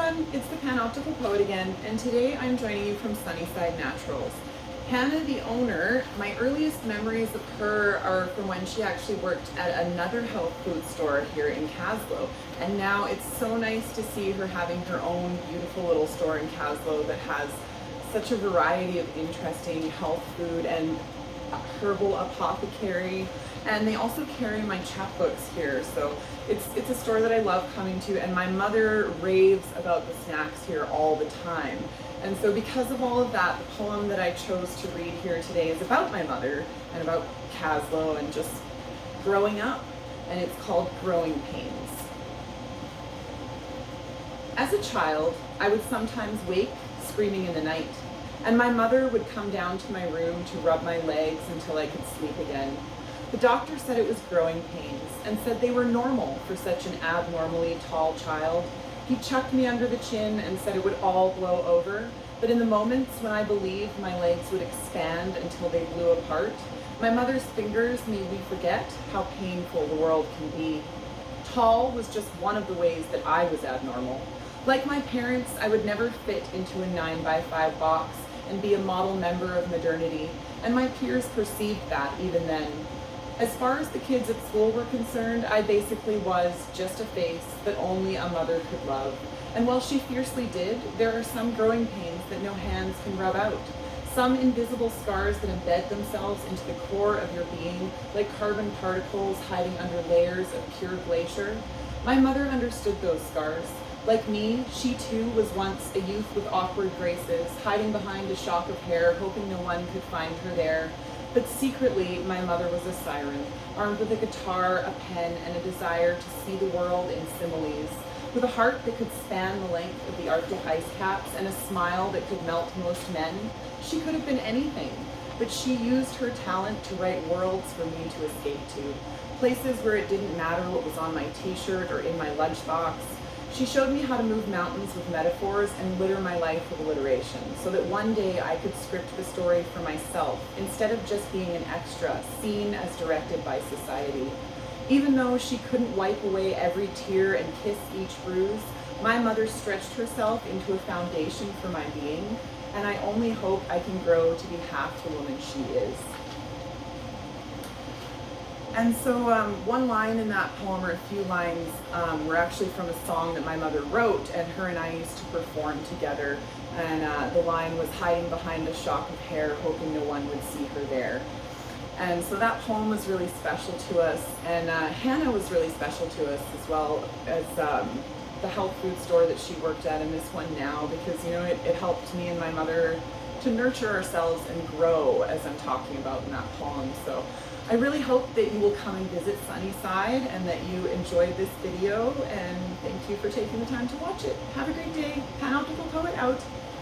everyone, it's the Panoptical poet again, and today I'm joining you from Sunnyside Naturals. Hannah, the owner, my earliest memories of her are from when she actually worked at another health food store here in Kaslo. And now it's so nice to see her having her own beautiful little store in Kaslo that has such a variety of interesting health food and herbal apothecary. And they also carry my chapbooks here, so it's a store that I love coming to, and my mother raves about the snacks here all the time. And so because of all of that, the poem that I chose to read here today is about my mother and about Kaslo and just growing up, and it's called Growing Pains. As a child, I would sometimes wake screaming in the night, and my mother would come down to my room to rub my legs until I could sleep again. The doctor said it was growing pains and said they were normal for such an abnormally tall child. He chucked me under the chin and said it would all blow over, but in the moments when I believed my legs would expand until they blew apart, my mother's fingers made me forget how painful the world can be. Tall was just one of the ways that I was abnormal. Like my parents, I would never fit into a 9x5 box and be a model member of modernity, and my peers perceived that even then. As far as the kids at school were concerned, I basically was just a face that only a mother could love. And while she fiercely did, there are some growing pains that no hands can rub out. Some invisible scars that embed themselves into the core of your being, like carbon particles hiding under layers of pure glacier. My mother understood those scars. Like me, she too was once a youth with awkward graces, hiding behind a shock of hair, hoping no one could find her there. But secretly, my mother was a siren, armed with a guitar, a pen, and a desire to see the world in similes. With a heart that could span the length of the Arctic ice caps and a smile that could melt most men, she could have been anything. But she used her talent to write worlds for me to escape to, places where it didn't matter what was on my t-shirt or in my lunchbox. She showed me how to move mountains with metaphors and litter my life with alliteration, so that one day I could script the story for myself, instead of just being an extra, seen as directed by society. Even though she couldn't wipe away every tear and kiss each bruise, my mother stretched herself into a foundation for my being, and I only hope I can grow to be half the woman she is. And so one line in that poem, or a few lines, were actually from a song that my mother wrote, and her and I used to perform together. And the line was, hiding behind a shock of hair, hoping no one would see her there. And so that poem was really special to us, and Hannah was really special to us as well as the health food store that she worked at, and this one now, because it helped me and my mother to nurture ourselves and grow, as I'm talking about in that poem. So I really hope that you will come and visit Sunnyside and that you enjoyed this video, and thank you for taking the time to watch it. Have a great day. Panoptical Poet out.